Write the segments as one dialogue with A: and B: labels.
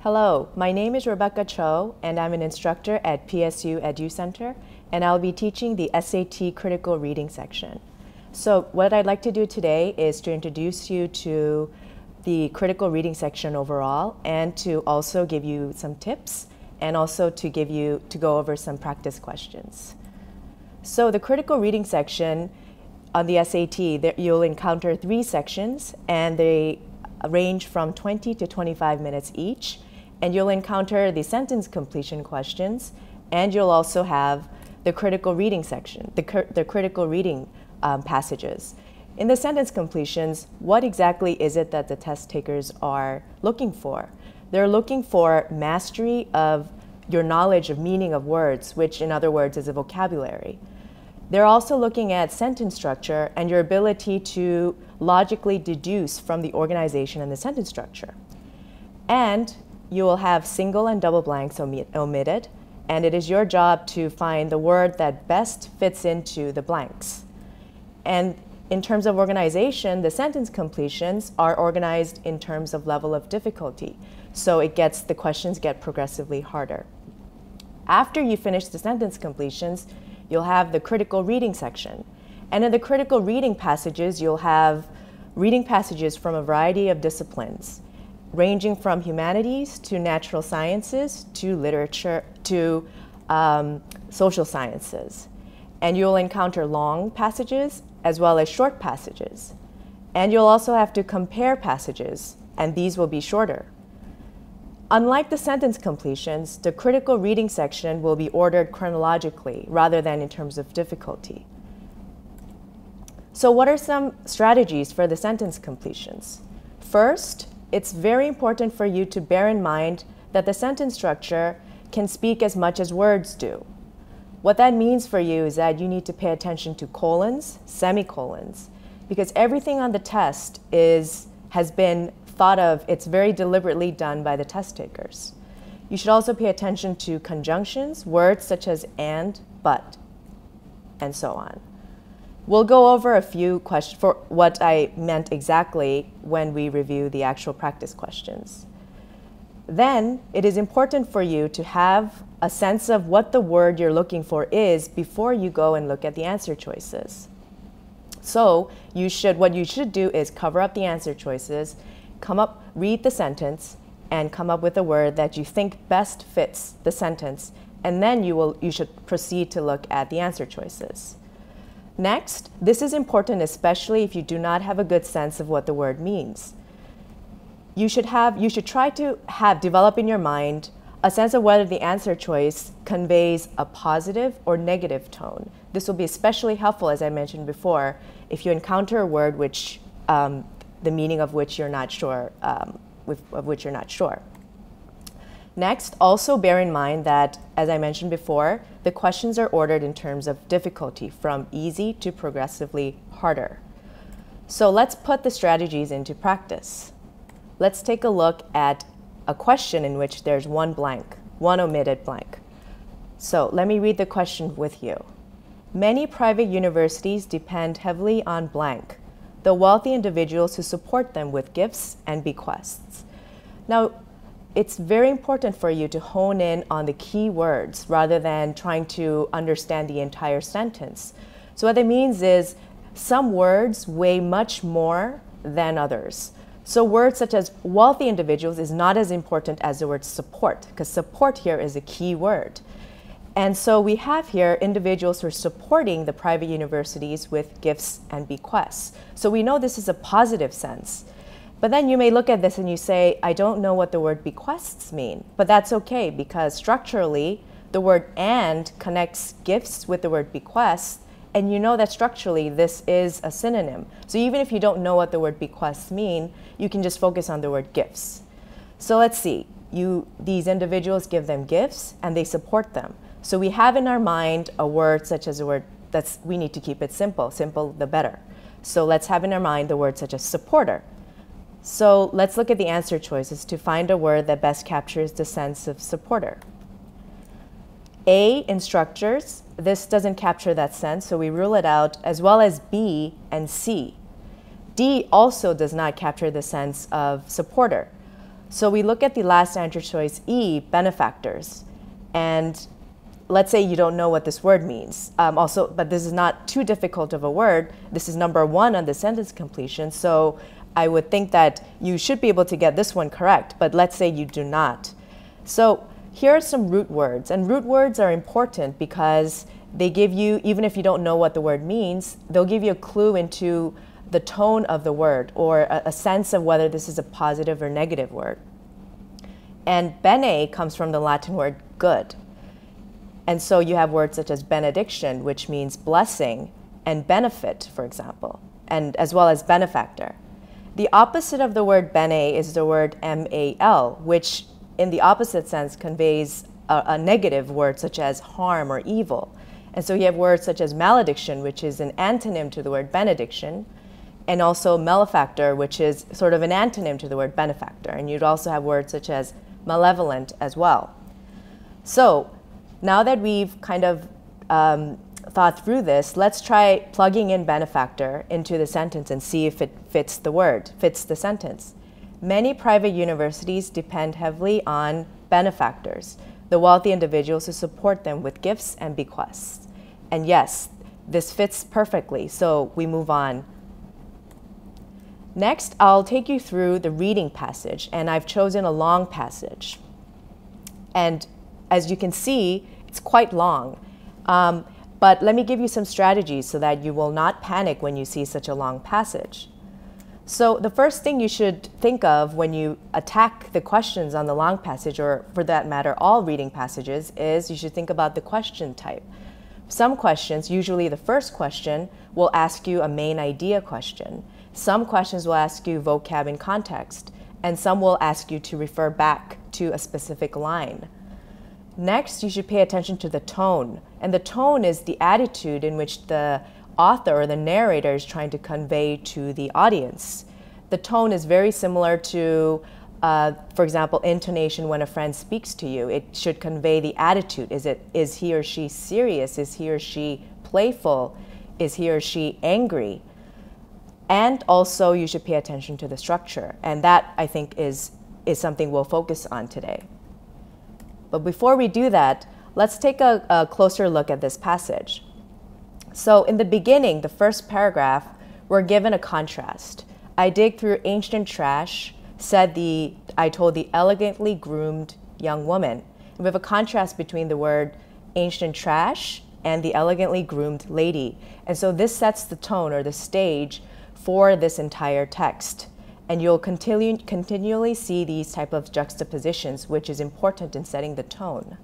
A: Hello, my name is Rebecca Cho, and I'm an instructor at Psuedycenter, and I'll be teaching the SAT Critical Reading section. So what I'd like to do today is to introduce you to the critical reading section overall, and to also give you some tips, and also to go over some practice questions. So the critical reading section on the SAT, you'll encounter 3 sections, and they range from 20 to 25 minutes each. And you'll encounter the sentence completion questions, and you'll also have the critical reading section, the critical reading passages. In the sentence completions, what exactly is it that the test takers are looking for? They're looking for mastery of your knowledge of meaning of words, which in other words is a vocabulary. They're also looking at sentence structure and your ability to logically deduce from the organization and the sentence structure. And you will have single and double blanks omitted, and it is your job to find the word that best fits into the blanks. And in terms of organization, the sentence completions are organized in terms of level of difficulty. So the questions get progressively harder. After you finish the sentence completions, you'll have the critical reading section. And in the critical reading passages, you'll have reading passages from a variety of disciplines, ranging from humanities to natural sciences to literature to social sciences. And you'll encounter long passages as well as short passages. And you'll also have to compare passages, and these will be shorter. Unlike the sentence completions, the critical reading section will be ordered chronologically rather than in terms of difficulty. So what are some strategies for the sentence completions? First, it's very important for you to bear in mind that the sentence structure can speak as much as words do. What that means for you is that you need to pay attention to colons, semicolons, because everything on the test has been thought of, it's very deliberately done by the test takers. You should also pay attention to conjunctions, words such as and, but, and so on. We'll go over a few questions for what I meant exactly when we review the actual practice questions. Then, it is important for you to have a sense of what the word you're looking for is before you go and look at the answer choices. So, what you should do is cover up the answer choices, read the sentence, and come up with a word that you think best fits the sentence, and then you should proceed to look at the answer choices. Next, this is important especially if you do not have a good sense of what the word means. You should try to develop in your mind a sense of whether the answer choice conveys a positive or negative tone. This will be especially helpful, as I mentioned before, if you encounter a word which the meaning of which you're not sure, Next, also bear in mind that, as I mentioned before, the questions are ordered in terms of difficulty from easy to progressively harder. So let's put the strategies into practice. Let's take a look at a question in which there's one omitted blank. So let me read the question with you. Many private universities depend heavily on blank, the wealthy individuals who support them with gifts and bequests. Now, it's very important for you to hone in on the key words rather than trying to understand the entire sentence. So what that means is some words weigh much more than others. So words such as wealthy individuals is not as important as the word support, because support here is a key word. And so we have here individuals who are supporting the private universities with gifts and bequests. So we know this is a positive sense. But then you may look at this and you say, I don't know what the word bequests mean. But that's okay, because structurally, the word and connects gifts with the word bequests, and you know that structurally this is a synonym. So even if you don't know what the word bequests mean, you can just focus on the word gifts. So let's see, these individuals give them gifts and they support them. So we have in our mind a word such as a word we need to keep it simple the better. So let's have in our mind the word such as supporter. So let's look at the answer choices to find a word that best captures the sense of supporter. A, instructors. This doesn't capture that sense, so we rule it out, as well as B and C. D also does not capture the sense of supporter. So we look at the last answer choice, E, benefactors. And let's say you don't know what this word means. But this is not too difficult of a word. This is number 1 on the sentence completion. So I would think that you should be able to get this one correct, but let's say you do not. So here are some root words. And root words are important because they give you, even if you don't know what the word means, they'll give you a clue into the tone of the word or a sense of whether this is a positive or negative word. And bene comes from the Latin word good. And so you have words such as benediction, which means blessing, and benefit, for example, and as well as benefactor. The opposite of the word bene is the word mal, which in the opposite sense conveys a negative word such as harm or evil. And so you have words such as malediction, which is an antonym to the word benediction, and also malefactor, which is sort of an antonym to the word benefactor. And you'd also have words such as malevolent as well. So now that we've kind of thought through this, let's try plugging in benefactor into the sentence and see if it fits the sentence. Many private universities depend heavily on benefactors, the wealthy individuals who support them with gifts and bequests. And yes, this fits perfectly, so we move on. Next, I'll take you through the reading passage, and I've chosen a long passage. And as you can see, it's quite long. But let me give you some strategies so that you will not panic when you see such a long passage. So the first thing you should think of when you attack the questions on the long passage, or for that matter, all reading passages, is you should think about the question type. Some questions, usually the first question, will ask you a main idea question. Some questions will ask you vocab and context, and some will ask you to refer back to a specific line. Next, you should pay attention to the tone. And the tone is the attitude in which the author or the narrator is trying to convey to the audience. The tone is very similar to, for example, intonation when a friend speaks to you. It should convey the attitude. Is he or she serious? Is he or she playful? Is he or she angry? And also, you should pay attention to the structure. And that, I think, is something we'll focus on today. But before we do that, let's take a closer look at this passage. So in the beginning, the first paragraph, we're given a contrast. I dig through ancient trash, I told the elegantly groomed young woman. We have a contrast between the word ancient trash and the elegantly groomed lady. And so this sets the tone or the stage for this entire text. And you'll continually see these type of juxtapositions, which is important in setting the tone.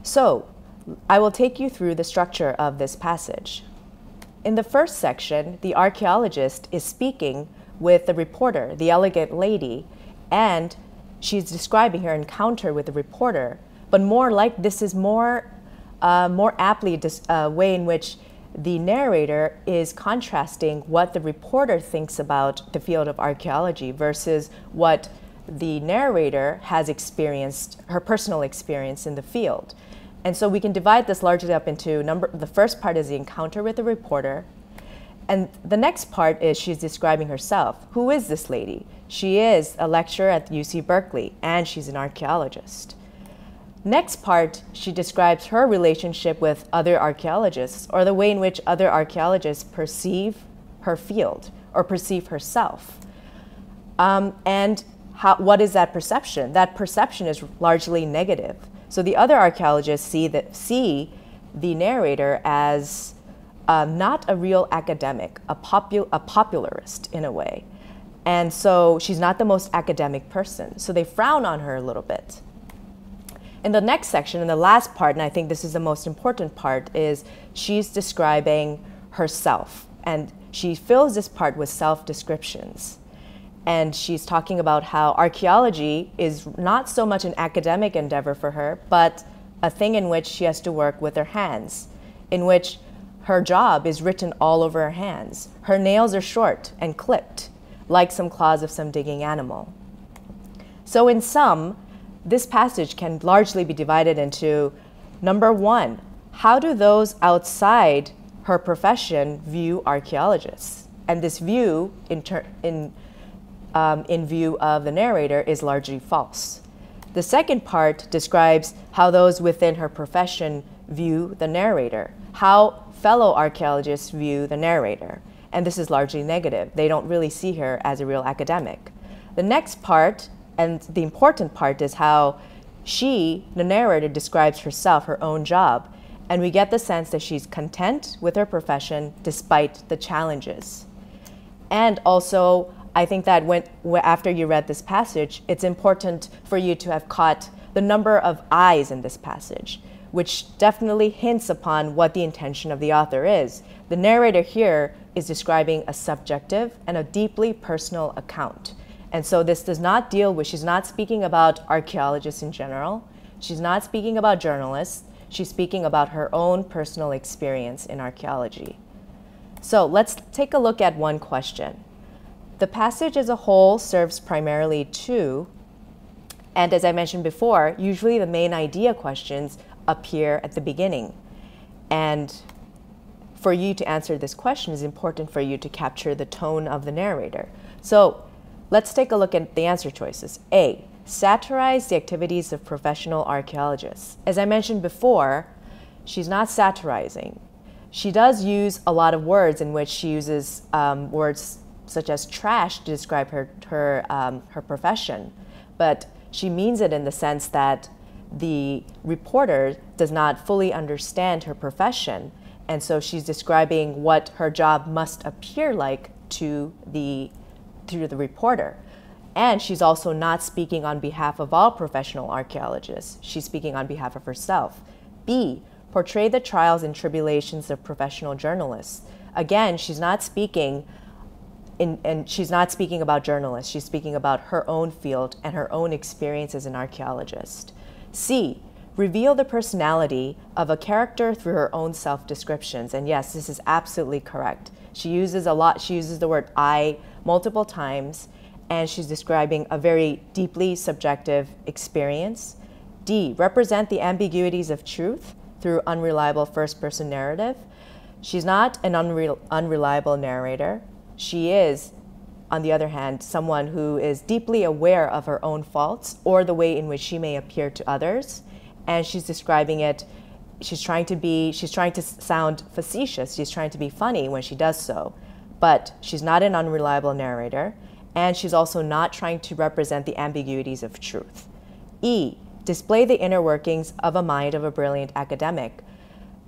A: So I will take you through the structure of this passage. In the first section, the archaeologist is speaking with the reporter, the elegant lady, and she's describing her encounter with the reporter. But this is more aptly a way in which the narrator is contrasting what the reporter thinks about the field of archaeology versus what the narrator has experienced, her personal experience in the field. And so we can divide this largely up into the first part is the encounter with the reporter, and the next part is she's describing herself. Who is this lady? She is a lecturer at UC Berkeley, and she's an archaeologist. Next part, she describes her relationship with other archaeologists, or the way in which other archaeologists perceive her field or perceive herself. And what is that perception? That perception is largely negative. So the other archaeologists see the narrator as not a real academic, a popularist in a way. And so she's not the most academic person. So they frown on her a little bit. In the next section, in the last part, and I think this is the most important part, is she's describing herself. And she fills this part with self-descriptions. And she's talking about how archaeology is not so much an academic endeavor for her, but a thing in which she has to work with her hands, in which her job is written all over her hands. Her nails are short and clipped, like some claws of some digging animal. So in sum, this passage can largely be divided into Number one, how do those outside her profession view archaeologists? And this view, in view of the narrator, is largely false. The second part describes how those within her profession view the narrator, how fellow archaeologists view the narrator. And this is largely negative. They don't really see her as a real academic. The next part, and the important part, is how she, the narrator, describes herself, her own job. And we get the sense that she's content with her profession despite the challenges. And also, I think that after you read this passage, it's important for you to have caught the number of I's in this passage, which definitely hints upon what the intention of the author is. The narrator here is describing a subjective and a deeply personal account. And so this does not deal with, she's not speaking about archaeologists in general. She's not speaking about journalists. She's speaking about her own personal experience in archaeology. So let's take a look at one question. The passage as a whole serves primarily two, and as I mentioned before, usually the main idea questions appear at the beginning. And for you to answer this question, it's important for you to capture the tone of the narrator. So let's take a look at the answer choices. A, satirize the activities of professional archaeologists. As I mentioned before, she's not satirizing. She does use a lot of words in which she uses words such as trash to describe her profession, but she means it in the sense that the reporter does not fully understand her profession, and so she's describing what her job must appear like to the reporter. And she's also not speaking on behalf of all professional archaeologists. She's speaking on behalf of herself. B, portray the trials and tribulations of professional journalists. Again, she's not speaking she's not speaking about journalists. She's speaking about her own field and her own experience as an archaeologist. C, reveal the personality of a character through her own self-descriptions. And yes, this is absolutely correct. She uses the word I multiple times, and she's describing a very deeply subjective experience. D, represent the ambiguities of truth through unreliable first-person narrative. She's not an unreliable narrator. She is, on the other hand, someone who is deeply aware of her own faults or the way in which she may appear to others. And she's describing it, she's trying to sound facetious. She's trying to be funny when she does so. But she's not an unreliable narrator, and she's also not trying to represent the ambiguities of truth. E, display the inner workings of a mind of a brilliant academic.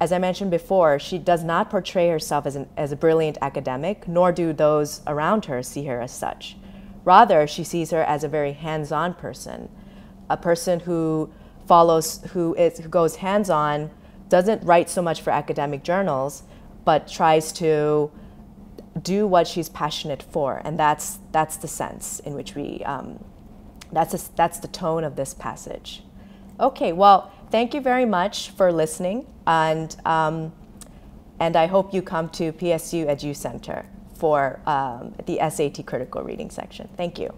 A: As I mentioned before, she does not portray herself as a brilliant academic, nor do those around her see her as such. Rather, she sees her as a very hands-on person, a person who goes hands-on, doesn't write so much for academic journals, but tries to do what she's passionate for, and that's the sense in which that's the tone of this passage. Okay, well, thank you very much for listening, and I hope you come to PSUEDUCenter for the SAT critical reading section. Thank you.